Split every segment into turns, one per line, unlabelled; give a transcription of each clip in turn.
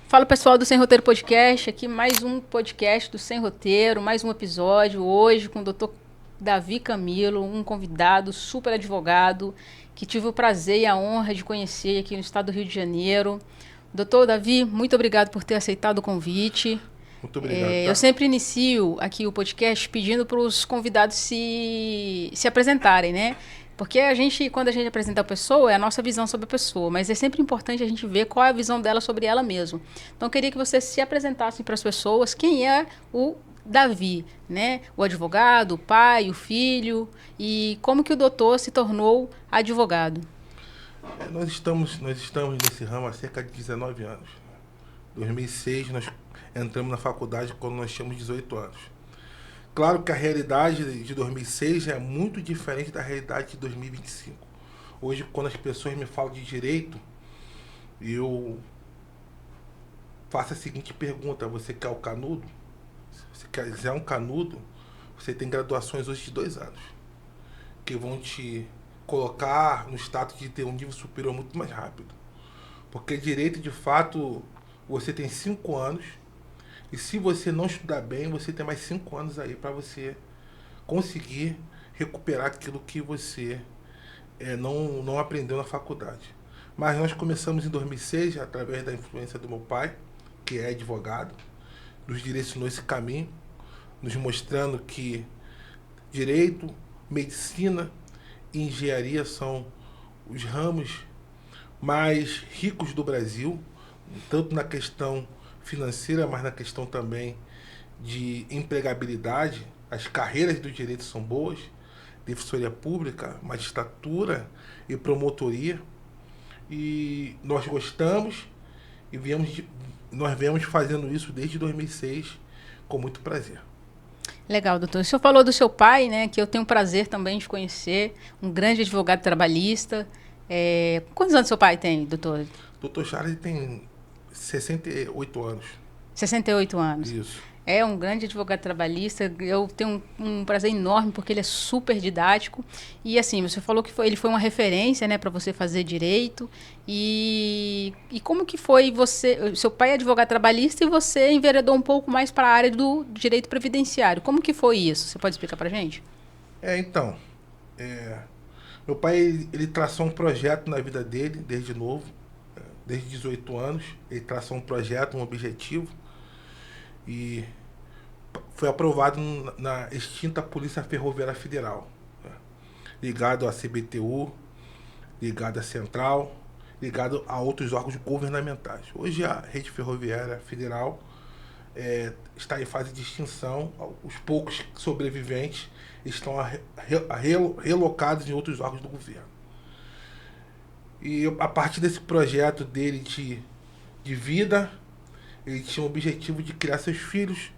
Fala pessoal do Sem Roteiro Podcast, aqui mais um podcast do Sem Roteiro, mais um episódio hoje com o Dr. Davi Camilo, um convidado super advogado que tive o prazer e a honra de conhecer aqui no estado do Rio de Janeiro. Doutor Davi, muito obrigado por ter aceitado o convite.
Muito obrigado,
Eu
tá?
sempre inicio aqui o podcast pedindo para os convidados se apresentarem, né? Porque quando a gente apresenta a pessoa, é a nossa visão sobre a pessoa, mas é sempre importante a gente ver qual é a visão dela sobre ela mesma. Então, eu queria que você se apresentasse para as pessoas quem é o Davi, né? O advogado, o pai, o filho, e como que o doutor se tornou advogado.
Nós estamos nesse ramo há cerca de 19 anos. Em 2006, nós entramos na faculdade quando nós tínhamos 18 anos. Claro que a realidade de 2006 é muito diferente da realidade de 2025. Hoje, quando as pessoas me falam de direito, eu faço a seguinte pergunta: você quer o canudo? Se você quiser um canudo, você tem graduações hoje de 2 anos, que vão te colocar no status de ter um nível superior muito mais rápido. Porque direito, de fato, você tem 5 anos, e se você não estudar bem, você tem mais 5 anos aí para você conseguir recuperar aquilo que você não aprendeu na faculdade. Mas nós começamos em 2006, através da influência do meu pai, que é advogado, nos direcionou esse caminho, nos mostrando que direito, medicina e engenharia são os ramos mais ricos do Brasil, tanto na questão financeira, mas na questão também de empregabilidade. As carreiras do direito são boas, defensoria pública, magistratura e promotoria. E nós gostamos e nós viemos fazendo isso desde 2006 com muito prazer.
Legal, doutor. O senhor falou do seu pai, né, que eu tenho o prazer também de conhecer, um grande advogado trabalhista. Quantos anos seu pai tem, doutor?
Dr. Charles tem 68 anos.
68 anos.
Isso.
É um grande advogado trabalhista. Eu tenho um prazer enorme porque ele é super didático. E assim, você falou que ele foi uma referência, né, para você fazer direito. E como que foi você? Seu pai é advogado trabalhista e você enveredou um pouco mais para a área do direito previdenciário. Como que foi isso? Você pode explicar para gente?
Então, meu pai ele traçou um projeto na vida dele desde novo, desde 18 anos. Ele traçou um projeto, um objetivo, e foi aprovado na extinta Polícia Ferroviária Federal, né? Ligado à CBTU, ligado à Central, ligado a outros órgãos governamentais. Hoje a Rede Ferroviária Federal está em fase de extinção. Os poucos sobreviventes estão relocados em outros órgãos do governo. E a partir desse projeto dele de vida, ele tinha o objetivo de criar seus filhos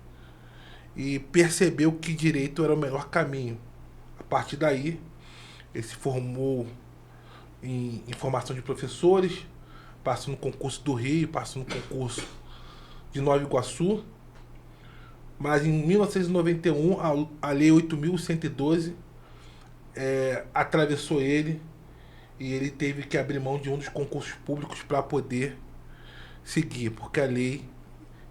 e percebeu que direito era o melhor caminho. A partir daí, ele se formou em formação de professores, passou no concurso do Rio, passou no concurso de Nova Iguaçu. Mas em 1991, a Lei 8.112 atravessou ele, e ele teve que abrir mão de um dos concursos públicos para poder seguir, porque a lei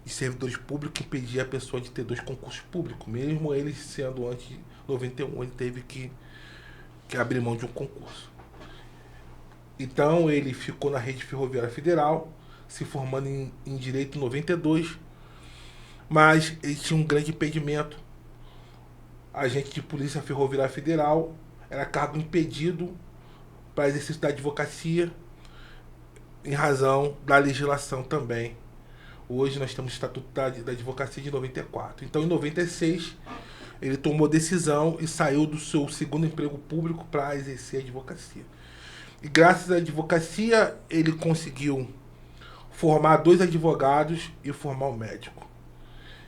de servidores públicos impedia a pessoa de ter 2 concursos públicos. Mesmo ele sendo antes de 91, ele teve que abrir mão de um concurso. Então ele ficou na Rede Ferroviária Federal, se formando em Direito em 92, mas ele tinha um grande impedimento. Agente de Polícia Ferroviária Federal era cargo impedido para exercício da advocacia, em razão da legislação também. Hoje nós temos o Estatuto da Advocacia de 94. Então, em 96, ele tomou decisão e saiu do seu segundo emprego público para exercer a advocacia. E graças à advocacia, ele conseguiu formar 2 advogados e formar um médico.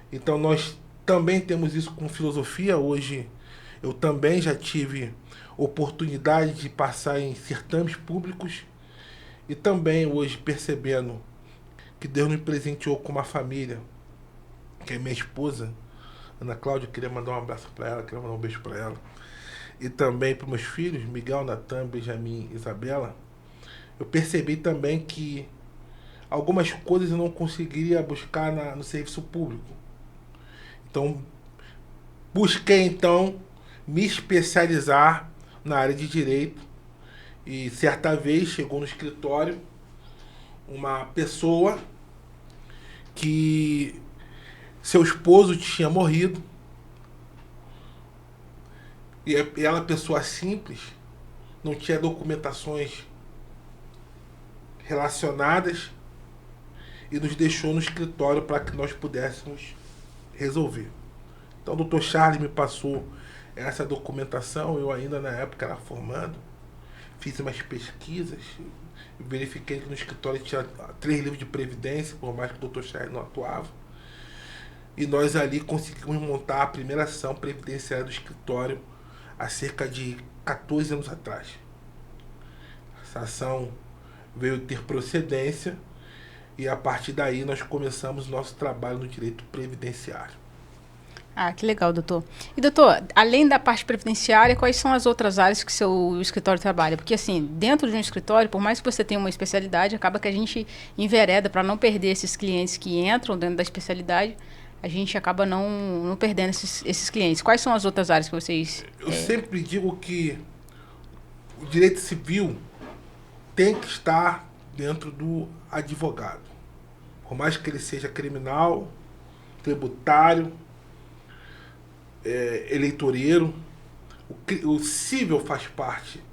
Então, nós também temos isso com filosofia. Hoje, eu também já tive oportunidade de passar em certames públicos, e também hoje percebendo que Deus me presenteou com uma família, que é minha esposa, Ana Cláudia. Queria mandar um abraço para ela, queria mandar um beijo para ela, e também para meus filhos, Miguel, Natan, Benjamin e Isabela. Eu percebi também que algumas coisas eu não conseguiria buscar no serviço público. Então, busquei então me especializar na área de direito e certa vez chegou no escritório uma pessoa que seu esposo tinha morrido e ela, pessoa simples, não tinha documentações relacionadas e nos deixou no escritório para que nós pudéssemos resolver. Então o Dr. Charles me passou essa documentação, eu ainda na época era formando, fiz umas pesquisas, verifiquei que no escritório tinha 3 livros de previdência, por mais que o Dr. Charles não atuava. E nós ali conseguimos montar a primeira ação previdenciária do escritório há cerca de 14 anos atrás. Essa ação veio ter procedência e a partir daí nós começamos nosso trabalho no direito previdenciário.
Ah, que legal, doutor. E, doutor, além da parte previdenciária, quais são as outras áreas que seu escritório trabalha? Porque, assim, dentro de um escritório, por mais que você tenha uma especialidade, acaba que a gente envereda para não perder esses clientes que entram dentro da especialidade, a gente acaba não perdendo esses clientes. Quais são as outras áreas que vocês...
Eu sempre digo que o direito civil tem que estar dentro do advogado. Por mais que ele seja criminal, tributário, eleitoreiro, o civil faz parte.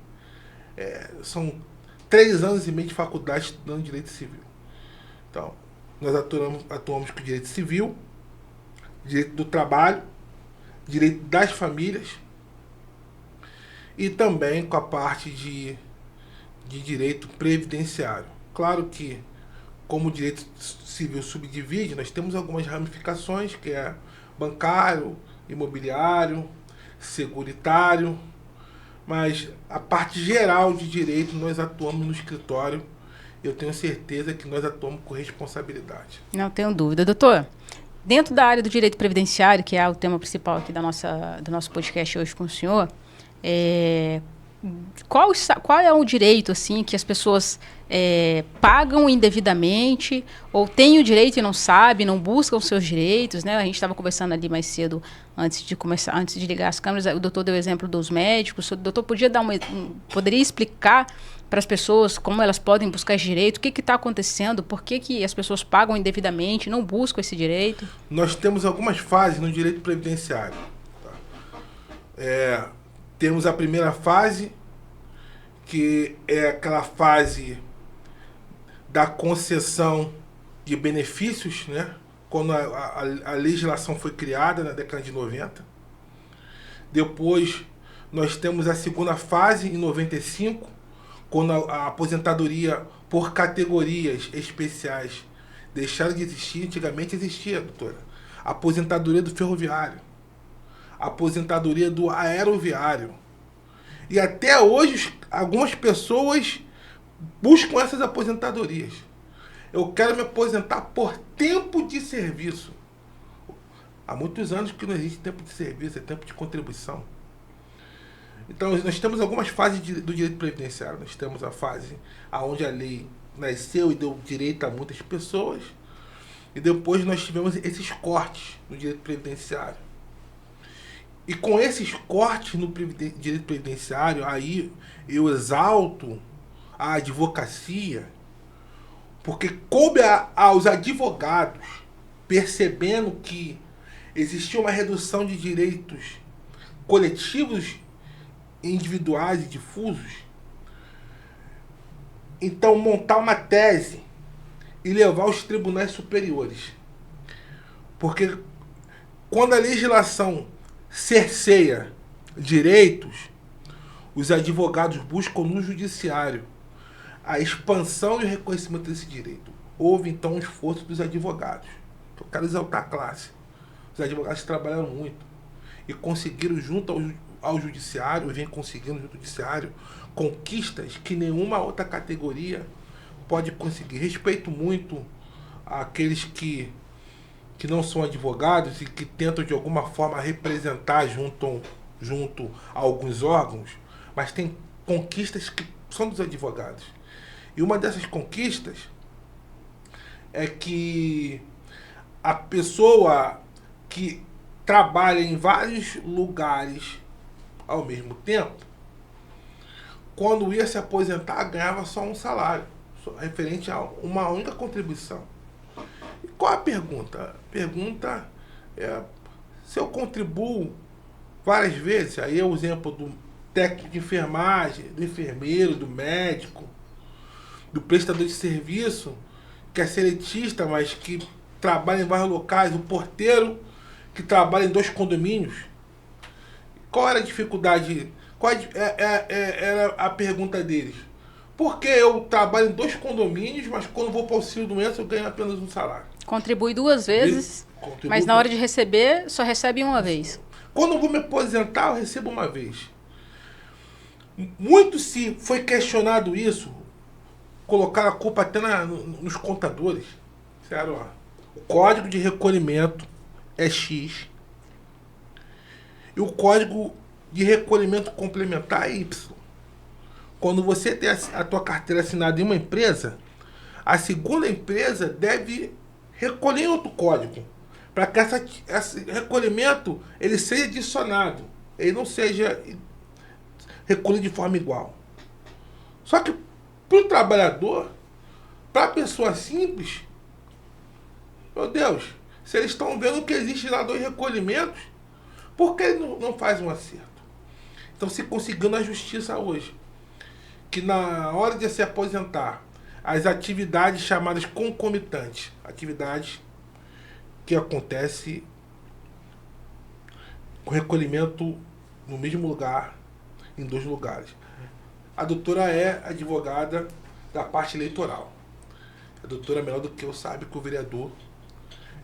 São 3 anos e meio de faculdade estudando direito civil. Então, nós atuamos com direito civil, direito do trabalho, direito das famílias e também com a parte de direito previdenciário. Claro que, como o direito civil subdivide, nós temos algumas ramificações, que é bancário, imobiliário, seguritário, mas a parte geral de direito nós atuamos no escritório. Eu tenho certeza que nós atuamos com responsabilidade.
Não tenho dúvida. Doutor, dentro da área do direito previdenciário, que é o tema principal aqui do nosso podcast hoje com o senhor, qual é o direito assim que as pessoas pagam indevidamente ou têm o direito e não sabem, não buscam os seus direitos, né? A gente estava conversando ali mais cedo antes de ligar as câmeras. O doutor deu o exemplo dos médicos. O doutor poderia explicar para as pessoas como elas podem buscar esse direito, o que está acontecendo, por que as pessoas pagam indevidamente, não buscam esse direito?
Nós temos algumas fases no direito previdenciário. Tá? Temos a primeira fase, que é aquela fase da concessão de benefícios, né? Quando a legislação foi criada na década de 90. Depois, nós temos a segunda fase, em 95, quando a aposentadoria por categorias especiais deixaram de existir. Antigamente existia, doutora, a aposentadoria do ferroviário, a aposentadoria do aeroviário. E até hoje, algumas pessoas buscam essas aposentadorias. Eu quero me aposentar por tempo de serviço. Há muitos anos que não existe tempo de serviço, é tempo de contribuição. Então, nós temos algumas fases do direito previdenciário. Nós temos a fase onde a lei nasceu e deu direito a muitas pessoas. E depois nós tivemos esses cortes no direito previdenciário. E com esses cortes no direito previdenciário, aí eu exalto a advocacia, porque coube aos advogados, percebendo que existia uma redução de direitos coletivos, individuais e difusos, então montar uma tese e levar aos tribunais superiores. Porque quando a legislação cerceia direitos, os advogados buscam no judiciário a expansão e o reconhecimento desse direito. Houve então um esforço dos advogados. Eu quero exaltar a classe. Os advogados trabalharam muito e conseguiram, junto ao judiciário, vem conseguindo no judiciário, conquistas que nenhuma outra categoria pode conseguir. Respeito muito àqueles que não são advogados e que tentam de alguma forma representar junto a alguns órgãos, mas tem conquistas que são dos advogados. E uma dessas conquistas é que a pessoa que trabalha em vários lugares ao mesmo tempo, quando ia se aposentar, ganhava só um salário, referente a uma única contribuição. E qual a pergunta? A pergunta é, se eu contribuo várias vezes, aí é o exemplo do técnico de enfermagem, do enfermeiro, do médico, do prestador de serviço, que é seletista, mas que trabalha em vários locais, o porteiro, que trabalha em 2 condomínios. Qual era a dificuldade? Era a pergunta deles? Por que eu trabalho em 2 condomínios, mas quando vou para o auxílio-doença eu ganho apenas um salário?
Contribui 2 vezes, mas na hora de receber, só recebe uma vez.
Quando eu vou me aposentar, eu recebo uma vez. Muito se foi questionado isso, colocaram a culpa até nos contadores. Disseram, ó, o código de recolhimento é X e o código de recolhimento complementar é Y. Quando você tem a tua carteira assinada em uma empresa, a segunda empresa deve recolher outro código para que esse recolhimento ele seja adicionado, ele não seja recolhido de forma igual. Só que para o trabalhador, para a pessoa simples, meu Deus, se eles estão vendo que existe lá 2 recolhimentos, por que ele não faz um acerto? Então se conseguiu na justiça hoje que na hora de se aposentar, as atividades chamadas concomitantes, atividades que acontece com recolhimento no mesmo lugar, em 2 lugares. A doutora é advogada da parte eleitoral. A doutora, melhor do que eu, sabe que o vereador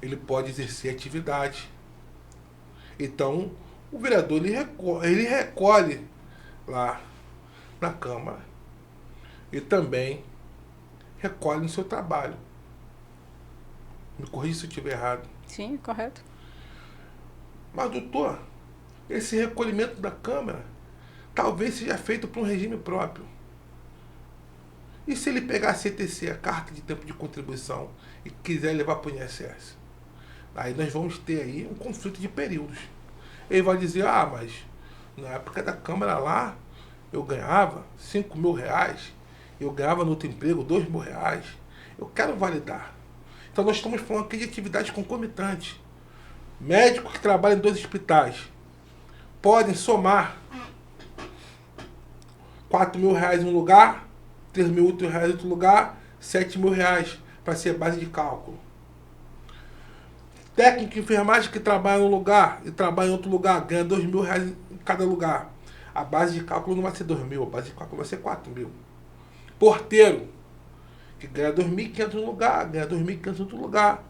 ele pode exercer atividade. Então, o vereador ele recolhe lá na Câmara e também recolhe no seu trabalho. Me corrija se eu estiver errado.
Sim, correto.
Mas, doutor, esse recolhimento da Câmara talvez seja feito por um regime próprio. E se ele pegar a CTC, a Carta de Tempo de Contribuição, e quiser levar para o INSS? Aí nós vamos ter aí um conflito de períodos. Ele vai dizer, mas na época da Câmara lá, eu ganhava 5 mil reais, eu ganhava no outro emprego 2 mil reais. Eu quero validar. Então nós estamos falando aqui de atividades concomitantes. Médicos que trabalham em 2 hospitais podem somar 4 mil reais em um lugar, 3 mil reais em outro lugar, 7 mil reais para ser base de cálculo. Técnico de enfermagem que trabalha num lugar e trabalha em outro lugar, ganha 2 mil reais em cada lugar. A base de cálculo não vai ser 2 mil, a base de cálculo vai ser 4 mil. Porteiro, que ganha 2.500 no lugar, ganha 2.500 em outro lugar.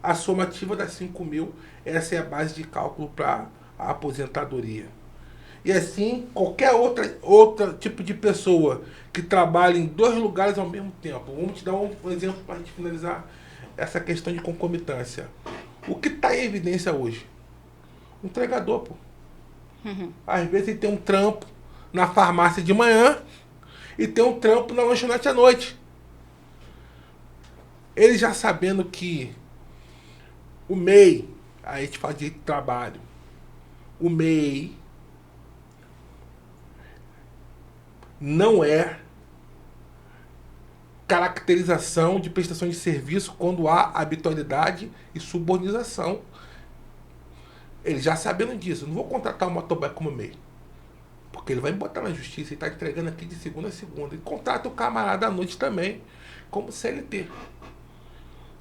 A somativa dá 5 mil, essa é a base de cálculo para a aposentadoria. E assim, qualquer outra tipo de pessoa que trabalha em 2 lugares ao mesmo tempo. Vamos te dar um exemplo para a gente finalizar essa questão de concomitância. O que está em evidência hoje? Um entregador, pô. Às vezes ele tem um trampo na farmácia de manhã e tem um trampo na lanchonete à noite. Ele já sabendo que o MEI, aí a gente fala de trabalho, o MEI não é caracterização de prestação de serviço quando há habitualidade e subordinação. Ele já sabendo disso, não vou contratar um motoboy como MEI, porque ele vai me botar na justiça e está entregando aqui de segunda a segunda. E contrata o camarada à noite também, como CLT.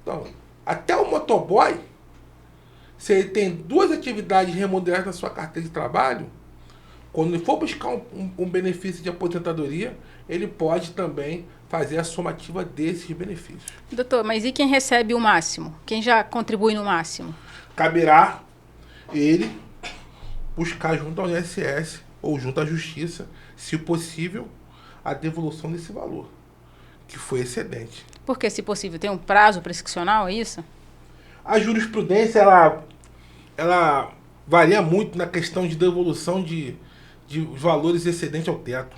Então, até o motoboy, se ele tem 2 atividades remuneradas na sua carteira de trabalho, quando ele for buscar um benefício de aposentadoria, ele pode também fazer a somativa desses benefícios.
Doutor, mas e quem recebe o máximo? Quem já contribui no máximo?
Caberá ele buscar junto ao INSS ou junto à Justiça, se possível, a devolução desse valor, que foi excedente.
Porque, se possível, tem um prazo prescricional, é isso?
A jurisprudência, ela varia muito na questão de devolução de valores excedentes ao teto.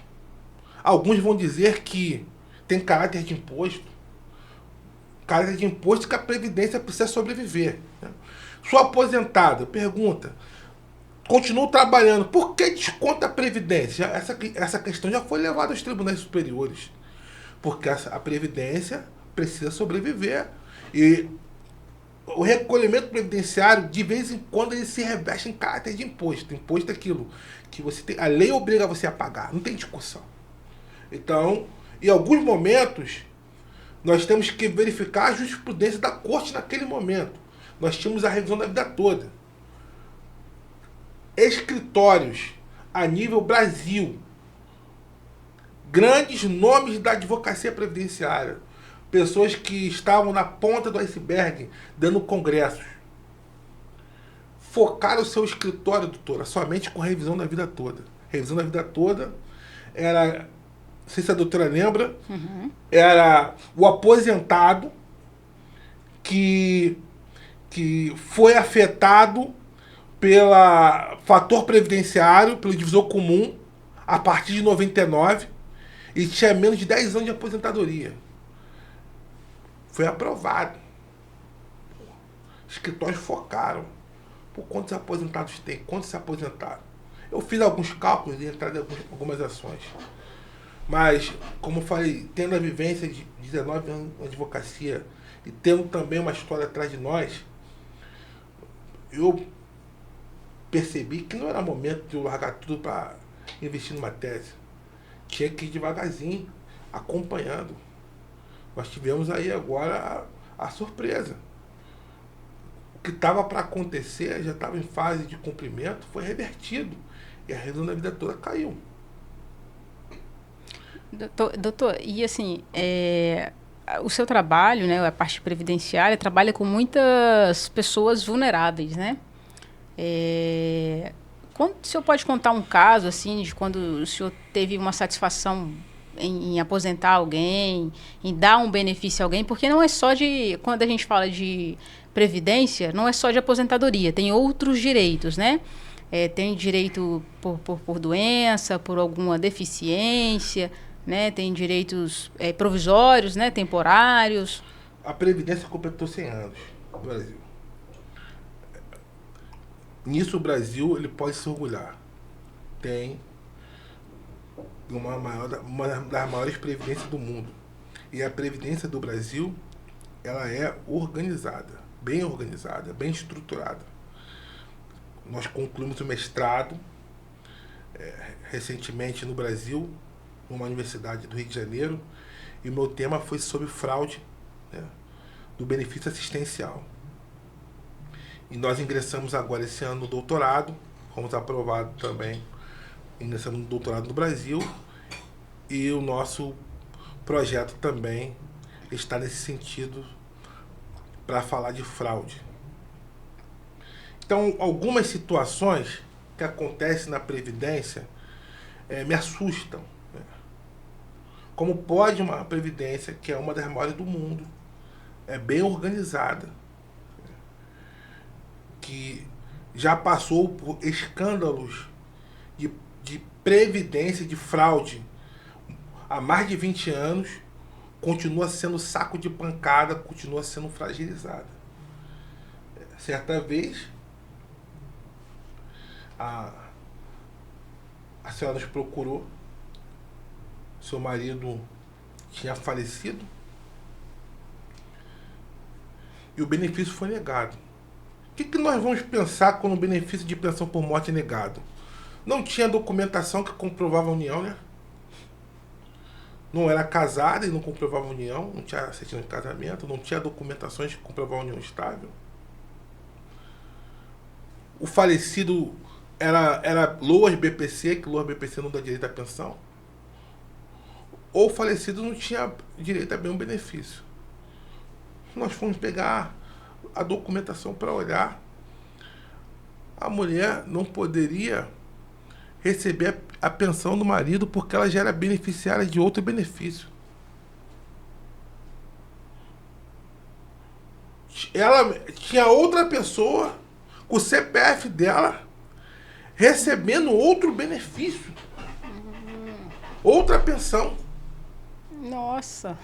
Alguns vão dizer que tem caráter de imposto, carga de imposto que a Previdência precisa sobreviver. Né? Sou aposentado, pergunta, continuo trabalhando, por que desconta a Previdência? Essa questão já foi levada aos tribunais superiores. Porque a Previdência precisa sobreviver. E o recolhimento previdenciário, de vez em quando, ele se reveste em caráter de imposto. Imposto é aquilo que você tem, a lei obriga você a pagar, não tem discussão. Então, em alguns momentos, nós temos que verificar a jurisprudência da corte naquele momento. Nós tínhamos a revisão da vida toda. Escritórios a nível Brasil, grandes nomes da advocacia previdenciária, pessoas que estavam na ponta do iceberg, dando congressos, focaram o seu escritório, doutora, somente com revisão da vida toda. Revisão da vida toda era, não sei se a doutora lembra, era o aposentado que foi afetado pelo fator previdenciário, pelo divisor comum, a partir de 99, e tinha menos de 10 anos de aposentadoria. Foi aprovado. Escritórios focaram. Por quantos aposentados tem? Quantos se aposentaram? Eu fiz alguns cálculos e entraram em algumas ações. Mas, como eu falei, tendo a vivência de 19 anos de advocacia e tendo também uma história atrás de nós, eu percebi que não era momento de eu largar tudo para investir numa tese. Tinha que ir devagarzinho, acompanhando. Nós tivemos aí agora a surpresa. O que estava para acontecer, já estava em fase de cumprimento, foi revertido. E a revisão da vida toda caiu.
Doutor, e assim, o seu trabalho, né, a parte previdenciária, trabalha com muitas pessoas vulneráveis, né? O senhor pode contar um caso, assim, de quando o senhor teve uma satisfação em aposentar alguém, em dar um benefício a alguém? Porque não é só de... Quando a gente fala de previdência, não é só de aposentadoria, tem outros direitos, né? Tem direito por doença, por alguma deficiência, né? Tem direitos provisórios, né? Temporários.
A Previdência completou 100 anos no Brasil. Nisso o Brasil ele pode se orgulhar. Tem uma das maiores previdências do mundo. E a Previdência do Brasil, ela é organizada, bem estruturada. Nós concluímos o mestrado recentemente no Brasil, numa universidade do Rio de Janeiro, e o meu tema foi sobre fraude, né, do benefício assistencial. E nós ingressamos agora esse ano no doutorado, fomos aprovados também, ingressamos no doutorado no Brasil, e o nosso projeto também está nesse sentido para falar de fraude. Então, algumas situações que acontecem na Previdência me assustam. Né? Como pode uma Previdência, que é uma das maiores do mundo, bem organizada, que já passou por escândalos de previdência, de fraude, há mais de 20 anos, continua sendo saco de pancada, continua sendo fragilizada. Certa vez, a senhora nos procurou, seu marido tinha falecido e o benefício foi negado. O que nós vamos pensar quando o benefício de pensão por morte é negado? Não tinha documentação que comprovava a união, né? Não era casada e não comprovava a união, não tinha certidão de casamento, não tinha documentações que comprovavam a união estável. O falecido era LOAS BPC, que LOAS BPC não dá direito à pensão. Ou o falecido não tinha direito a bem um benefício. Nós fomos pegar a documentação para olhar. A mulher não poderia receber a pensão do marido porque ela já era beneficiária de outro benefício. Ela tinha outra pessoa com o CPF dela recebendo outro benefício, outra pensão.
Nossa.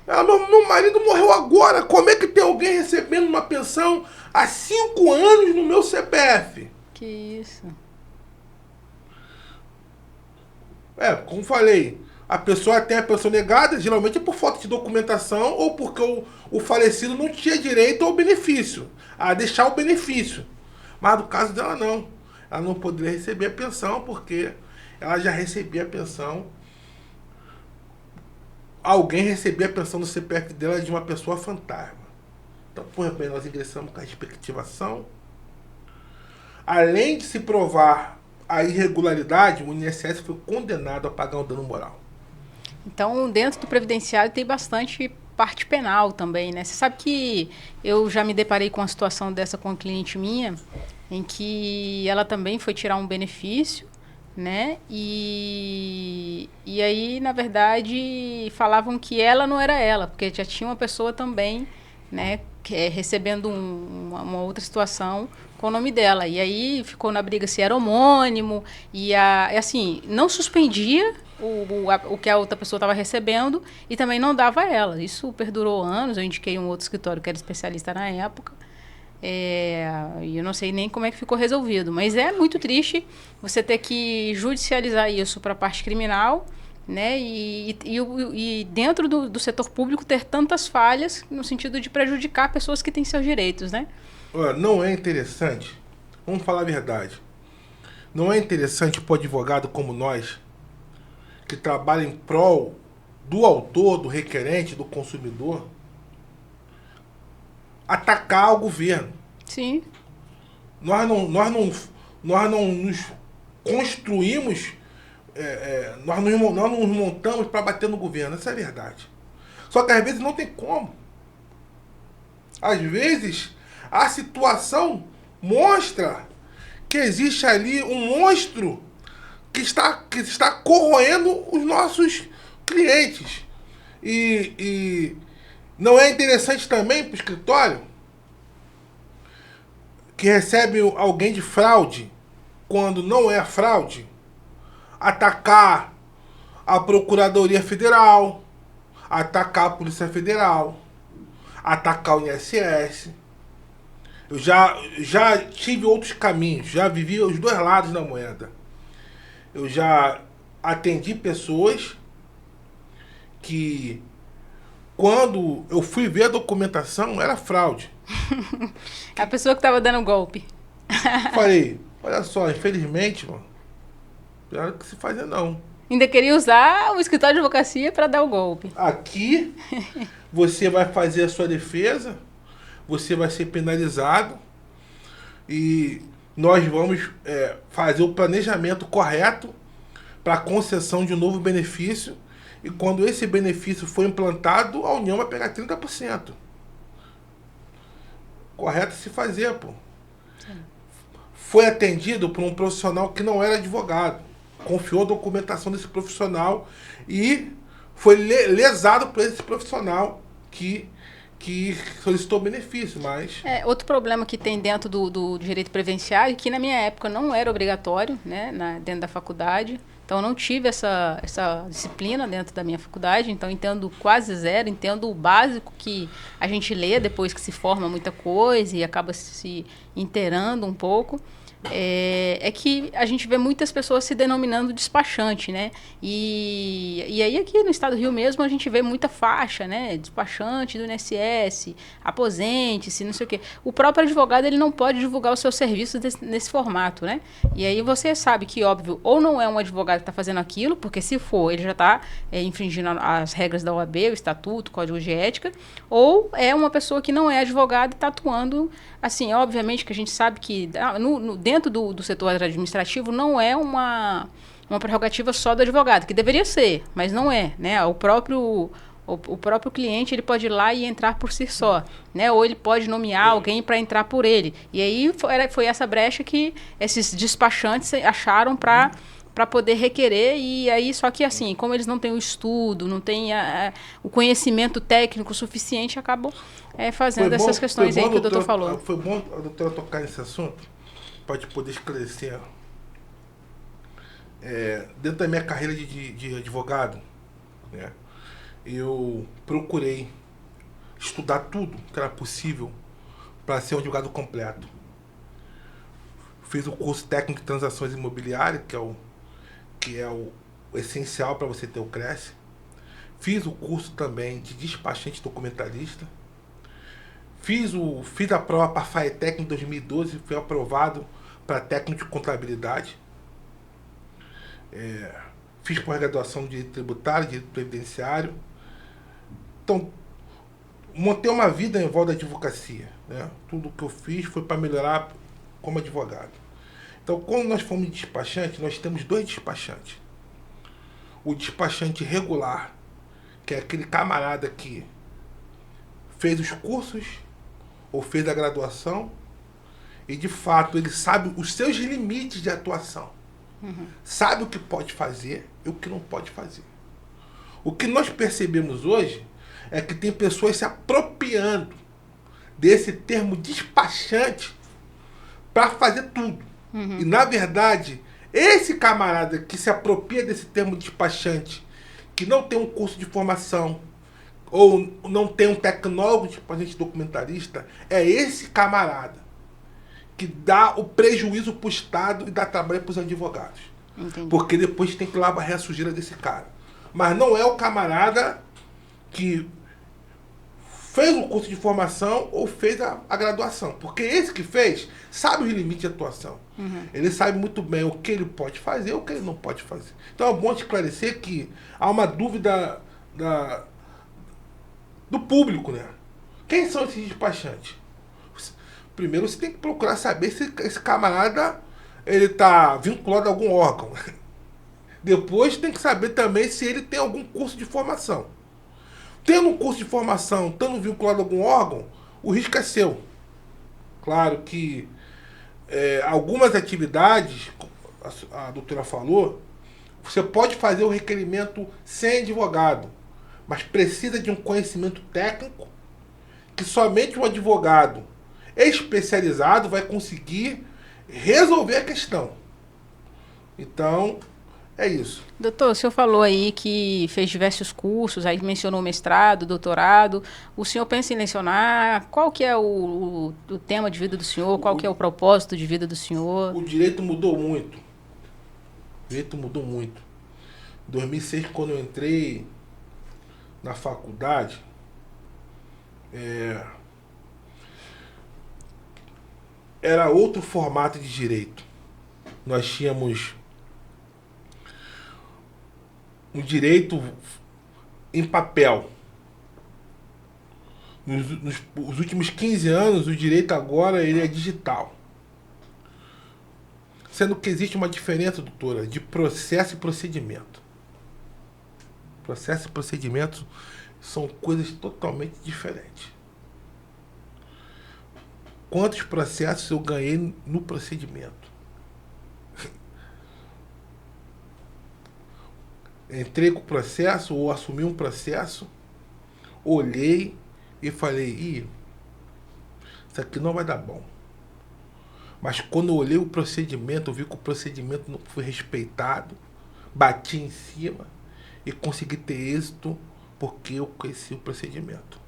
Ela, meu marido morreu agora, como é que tem alguém recebendo uma pensão há 5 anos no meu CPF?
Que isso.
Como falei, a pessoa tem a pensão negada, geralmente é por falta de documentação ou porque o falecido não tinha direito ao benefício, a deixar o benefício. Mas no caso dela não. Ela não poderia receber a pensão porque ela já recebia a pensão. Alguém recebia a pensão no CPF dela de uma pessoa fantasma. Então, por bem, nós ingressamos com a respectivação. Além de se provar a irregularidade, o INSS foi condenado a pagar um dano moral.
Então, dentro do previdenciário tem bastante parte penal também, né? Você sabe que eu já me deparei com uma situação dessa com uma cliente minha, em que ela também foi tirar um benefício, né? E aí, na verdade, falavam que ela não era ela, porque já tinha uma pessoa também, né, recebendo uma outra situação com o nome dela. E aí ficou na briga se era homônimo, e assim, não suspendia o que a outra pessoa estava recebendo e também não dava a ela. Isso perdurou anos. Eu indiquei um outro escritório que era especialista na época. E eu não sei nem como é que ficou resolvido, mas é muito triste você ter que judicializar isso para a parte criminal, né? E dentro do setor público ter tantas falhas no sentido de prejudicar pessoas que têm seus direitos, né?
Não é interessante, vamos falar a verdade, não é interessante para o advogado como nós, que trabalha em prol do autor, do requerente, do consumidor, atacar o governo.
Sim.
Nós não nos construímos, nós não nos montamos para bater no governo, essa é a verdade. Só que às vezes não tem como. Às vezes a situação mostra que existe ali um monstro que está corroendo os nossos clientes. E não é interessante também para o escritório que recebe alguém de fraude, quando não é fraude, atacar a Procuradoria Federal, atacar a Polícia Federal, atacar o INSS. Eu já tive outros caminhos, já vivi os dois lados da moeda. Eu já atendi pessoas que, quando eu fui ver a documentação, era fraude.
A pessoa que estava dando golpe.
Falei, olha só, infelizmente, mano, pior que se fazer não.
Ainda queria usar o escritório de advocacia para dar o golpe.
Aqui, você vai fazer a sua defesa, você vai ser penalizado e nós vamos fazer o planejamento correto para a concessão de um novo benefício, e quando esse benefício for implantado, a União vai pegar 30%. Correto se fazer, pô. Sim. Foi atendido por um profissional que não era advogado. Confiou a documentação desse profissional e foi lesado por esse profissional que solicitou benefício, mas...
Outro problema que tem dentro do direito previdenciário, que na minha época não era obrigatório, né, dentro da faculdade. Então, eu não tive essa disciplina dentro da minha faculdade, então entendo quase zero, entendo o básico que a gente lê depois que se forma muita coisa e acaba se inteirando um pouco. É que a gente vê muitas pessoas se denominando despachante, né? E aí aqui no estado do Rio mesmo a gente vê muita faixa, né? Despachante do INSS, aposente-se, não sei o quê. O próprio advogado ele não pode divulgar o seu serviço nesse formato, né? E aí você sabe que, óbvio, ou não é um advogado que está fazendo aquilo, porque se for, ele já está infringindo as regras da OAB, o estatuto, o código de ética, ou é uma pessoa que não é advogado e está atuando, assim, obviamente que a gente sabe que dentro do setor administrativo não é uma prerrogativa só do advogado, que deveria ser, mas não é, né? O próprio cliente ele pode ir lá e entrar por si só, né? Ou ele pode nomear alguém para entrar por ele. E aí foi essa brecha que esses despachantes acharam para poder requerer, e aí só que assim, como eles não têm o estudo, não têm o conhecimento técnico suficiente, acabam fazendo essas questões aí que o doutor falou.
Foi bom a doutora tocar nesse assunto, para poder esclarecer. Dentro da minha carreira de advogado, né, eu procurei estudar tudo que era possível para ser um advogado completo. Fiz o curso técnico de transações imobiliárias, que é o essencial para você ter o CRES. Fiz o curso também de despachante documentalista. Fiz a prova para a FAETEC em 2012 e fui aprovado para técnico de contabilidade. Fiz pós-graduação de direito tributário, direito previdenciário. Então, montei uma vida em volta da advocacia, né? Tudo que eu fiz foi para melhorar como advogado. Então, quando nós fomos despachante, nós temos dois despachantes. O despachante regular, que é aquele camarada que fez os cursos ou fez a graduação e, de fato, ele sabe os seus limites de atuação. Sabe o que pode fazer e o que não pode fazer. O que nós percebemos hoje é que tem pessoas se apropriando desse termo despachante para fazer tudo. E, na verdade, esse camarada que se apropria desse termo despachante, que não tem um curso de formação ou não tem um tecnólogo de despachante documentarista, é esse camarada que dá o prejuízo para o Estado e dá trabalho para os advogados.
Entendi.
Porque depois tem que lavar a sujeira desse cara. Mas não é o camarada que fez um curso de formação ou fez a graduação. Porque esse que fez sabe os limites de atuação. Ele sabe muito bem o que ele pode fazer e o que ele não pode fazer. Então é bom esclarecer que há uma dúvida do público, né? Quem são esses despachantes? Primeiro você tem que procurar saber se esse camarada ele está vinculado a algum órgão. Depois tem que saber também se ele tem algum curso de formação. Tendo um curso de formação, estando vinculado a algum órgão, o risco é seu. Claro que algumas atividades, a doutora falou, você pode fazer o requerimento sem advogado, mas precisa de um conhecimento técnico que somente um advogado especializado vai conseguir resolver a questão. Então, é isso.
Doutor, o senhor falou aí que fez diversos cursos, aí mencionou mestrado, doutorado. O senhor pensa em lecionar? Qual que é o tema de vida do senhor? Qual que é o propósito de vida do senhor?
O direito mudou muito. O direito mudou muito. Em 2006, quando eu entrei na faculdade, era outro formato de direito. Nós tínhamos um direito em papel. Nos últimos 15 anos, o direito agora ele é digital. Sendo que existe uma diferença, doutora, de processo e procedimento. Processo e procedimento são coisas totalmente diferentes. Quantos processos eu ganhei no procedimento? Entrei com o processo ou assumi um processo, olhei e falei, isso aqui não vai dar bom. Mas quando eu olhei o procedimento, eu vi que o procedimento não foi respeitado, bati em cima e consegui ter êxito porque eu conheci o procedimento.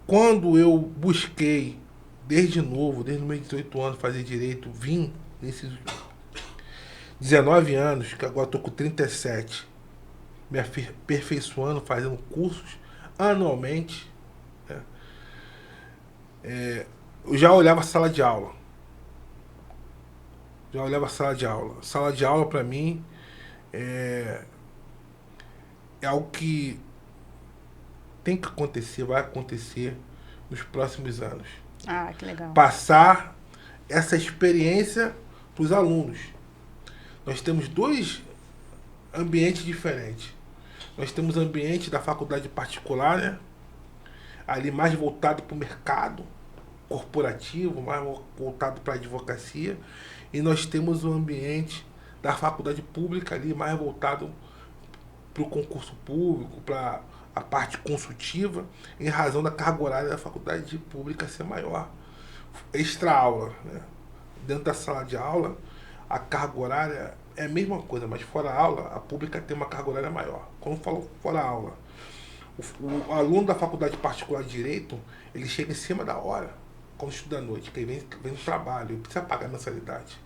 Quando eu busquei, desde novo, desde os meus 18 anos, fazer direito, vim nesses 19 anos, que agora estou com 37, me aperfeiçoando, fazendo cursos anualmente. Né? Eu já olhava a sala de aula. Sala de aula, para mim, é algo que tem que acontecer, vai acontecer nos próximos anos.
Ah, que legal.
Passar essa experiência para os alunos. Nós temos dois ambientes diferentes. Nós temos o ambiente da faculdade particular, né? Ali mais voltado para o mercado corporativo, mais voltado para a advocacia. E nós temos o ambiente da faculdade pública ali mais voltado para o concurso público, para a parte consultiva, em razão da carga horária da faculdade pública ser maior. Extra aula, né? Dentro da sala de aula, a carga horária é a mesma coisa, mas fora a aula, a pública tem uma carga horária maior. Quando eu falo fora a aula, o aluno da faculdade particular de Direito, ele chega em cima da hora, quando estuda à noite, porque ele vem do trabalho, ele precisa pagar a mensalidade.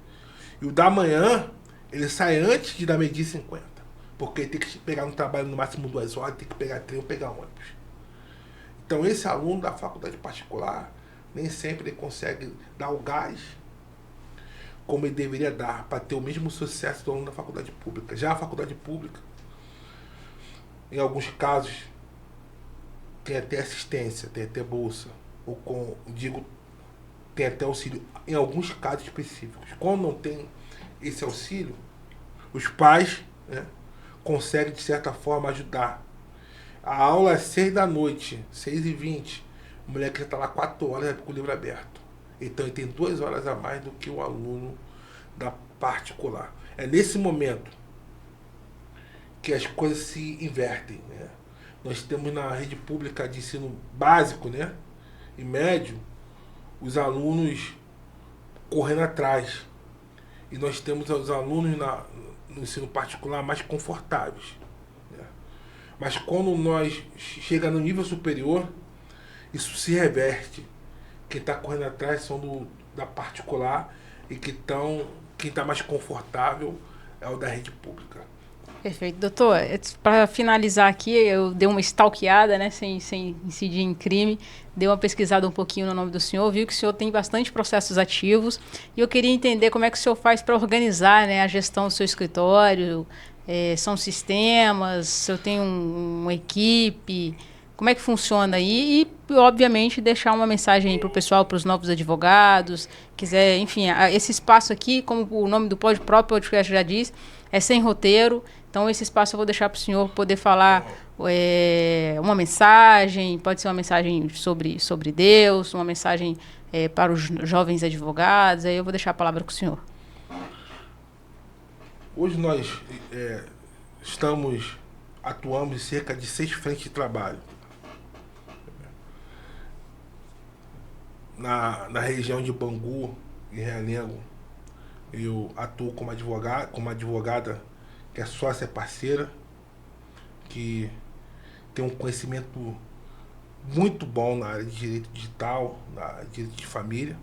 E o da manhã, ele sai antes de dar meio-dia e 50, porque ele tem que pegar no trabalho no máximo 2 horas, tem que pegar trem ou pegar ônibus. Então esse aluno da faculdade particular, nem sempre ele consegue dar o gás como ele deveria dar para ter o mesmo sucesso do aluno da faculdade pública. Já a faculdade pública, em alguns casos, tem até assistência, tem até bolsa, ou tem até auxílio, em alguns casos específicos. Quando não tem esse auxílio, os pais, né, conseguem, de certa forma, ajudar. A aula é 6 da noite, 6h20, o moleque já está lá 4 horas com o livro aberto. Então ele tem 2 horas a mais do que o aluno da particular. É nesse momento que as coisas se invertem, né? Nós temos na rede pública de ensino básico, né, e médio, os alunos correndo atrás. E nós temos os alunos no ensino particular mais confortáveis, né? Mas quando nós chega no nível superior, isso se reverte. Quem está correndo atrás são da particular e quem está mais confortável é o da rede pública.
Perfeito. Doutor, para finalizar aqui, eu dei uma stalkeada, né, sem incidir em crime, dei uma pesquisada um pouquinho no nome do senhor, viu que o senhor tem bastante processos ativos, e eu queria entender como é que o senhor faz para organizar, né, a gestão do seu escritório, são sistemas, o senhor tem uma equipe, como é que funciona aí? E, obviamente, deixar uma mensagem para o pessoal, para os novos advogados, quiser, enfim, esse espaço aqui, como o nome do próprio podcast já diz, é sem roteiro. Então, esse espaço eu vou deixar para o senhor poder falar uma mensagem, pode ser uma mensagem sobre Deus, uma mensagem para os jovens advogados, aí eu vou deixar a palavra com o senhor.
Hoje nós atuamos em cerca de 6 frentes de trabalho. Na região de Bangu e Realengo, eu atuo como advogada que é sócia parceira, que tem um conhecimento muito bom na área de direito digital, na área de direito de família.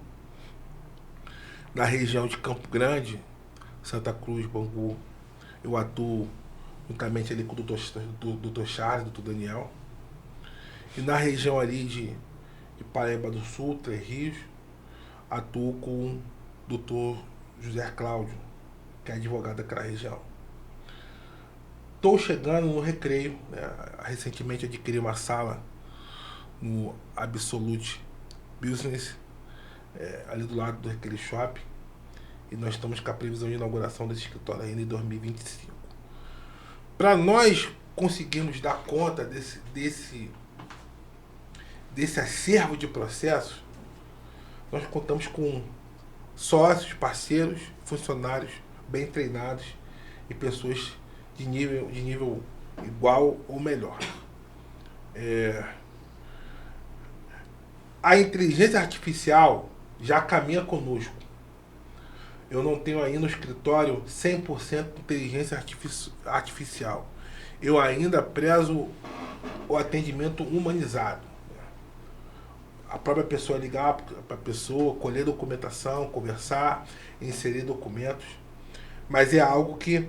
Na região de Campo Grande, Santa Cruz, Bangu, eu atuo juntamente ali com o doutor Charles, doutor Daniel. E na região ali de Paraíba do Sul, Três Rios, atuo com o doutor José Cláudio, que é advogado daquela região. Estou chegando no Recreio, né? Recentemente adquiri uma sala no Absolute Business, ali do lado do Recreio Shopping, e nós estamos com a previsão de inauguração desse escritório ainda em 2025. Para nós conseguirmos dar conta desse acervo de processos, nós contamos com sócios, parceiros, funcionários bem treinados e pessoas de nível igual ou melhor. A inteligência artificial já caminha conosco. Eu não tenho ainda no escritório 100% de inteligência artificial. Eu ainda prezo o atendimento humanizado. A própria pessoa ligar para a pessoa, colher documentação, conversar, inserir documentos. Mas é algo que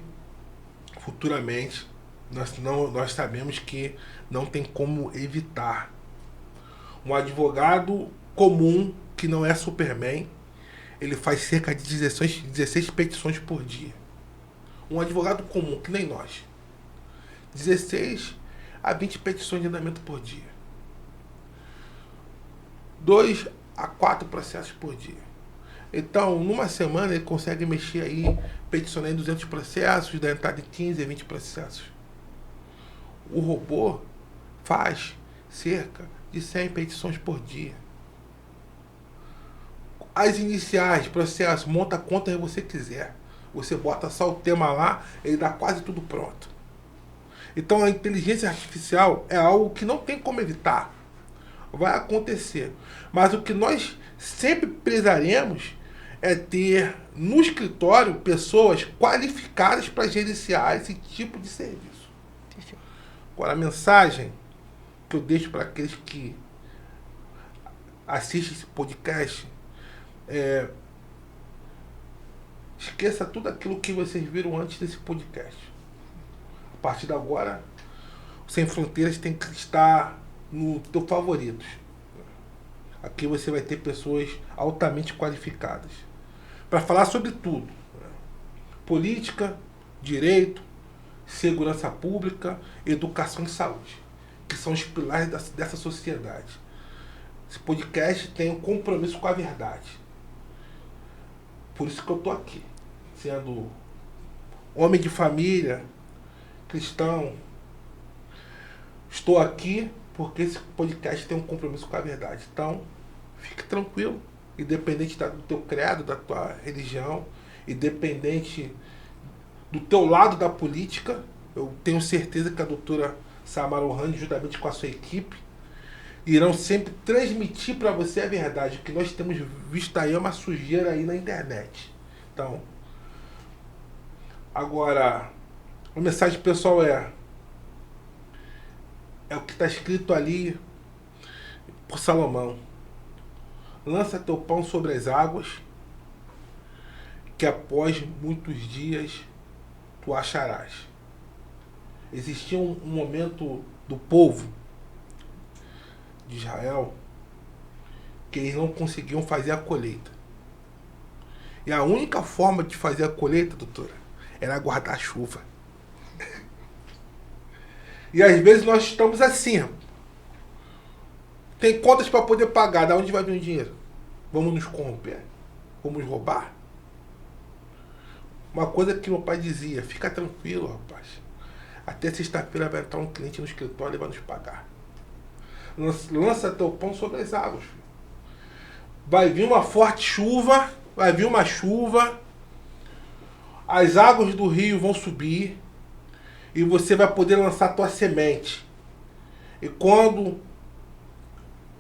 futuramente nós sabemos que não tem como evitar. Um advogado comum, que não é Superman, ele faz cerca de 16 petições por dia. Um advogado comum, que nem nós. 16 a 20 petições de andamento por dia. 2 a 4 processos por dia. Então, numa semana, ele consegue mexer aí, peticionar em 200 processos, dar entrada em 15 a 20 processos. O robô faz cerca de 100 petições por dia. As iniciais, processo, monta a conta que você quiser. Você bota só o tema lá, ele dá quase tudo pronto. Então, a inteligência artificial é algo que não tem como evitar. Vai acontecer. Mas o que nós sempre prezaremos é ter no escritório pessoas qualificadas para gerenciar esse tipo de serviço. Agora, a mensagem que eu deixo para aqueles que assistem esse podcast é: esqueça tudo aquilo que vocês viram antes desse podcast. A partir de agora, o Sem Fronteiras tem que estar no teu favoritos. Aqui você vai ter pessoas altamente qualificadas para falar sobre tudo: política, direito, segurança pública, educação e saúde, que são os pilares dessa sociedade. Esse podcast tem um compromisso com a verdade. Por isso que eu estou aqui, sendo homem de família, cristão. Estou aqui porque esse podcast tem um compromisso com a verdade. Então, fique tranquilo, independente do teu credo, da tua religião, independente do teu lado da política. Eu tenho certeza que a doutora Samara Ohani, juntamente com a sua equipe, irão sempre transmitir para você a verdade. O que nós temos visto aí é uma sujeira aí na internet. Então, agora, a mensagem pessoal é o que está escrito ali por Salomão: lança teu pão sobre as águas, que após muitos dias tu acharás. Existia um momento do povo de Israel que eles não conseguiam fazer a colheita. E a única forma de fazer a colheita, doutora, era aguardar a chuva. E às vezes nós estamos assim. Tem contas para poder pagar. Da onde vai vir o dinheiro? Vamos nos corromper? Vamos roubar? Uma coisa que meu pai dizia: fica tranquilo, rapaz. Até sexta-feira vai entrar um cliente no escritório e vai nos pagar. Lança teu pão sobre as águas, filho. Vai vir uma forte chuva, vai vir uma chuva, as águas do rio vão subir e você vai poder lançar tua semente. E quando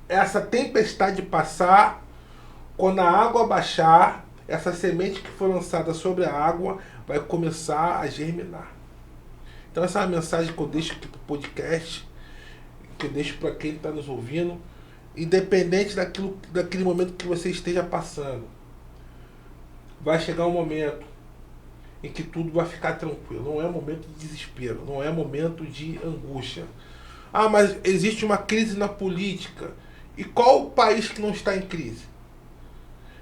essa tempestade passar, quando a água baixar, essa semente que foi lançada sobre a água vai começar a germinar. Então essa é uma mensagem que eu deixo aqui pro podcast, que eu deixo para quem está nos ouvindo, independente daquele momento que você esteja passando. Vai chegar um momento em que tudo vai ficar tranquilo. Não é momento de desespero, não é momento de angústia. Ah, mas existe uma crise na política. E qual o país que não está em crise?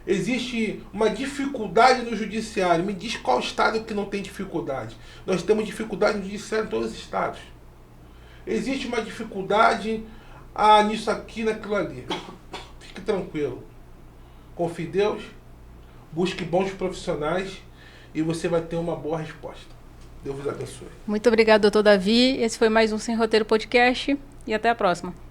Existe uma dificuldade no judiciário. Me diz qual estado que não tem dificuldade. Nós temos dificuldade no judiciário em todos os estados. Existe uma dificuldade nisso aqui, naquilo ali. Fique tranquilo. Confie em Deus. Busque bons profissionais e você vai ter uma boa resposta. Deus vos abençoe.
Muito obrigado, doutor Davi. Esse foi mais um Sem Roteiro Podcast e até a próxima.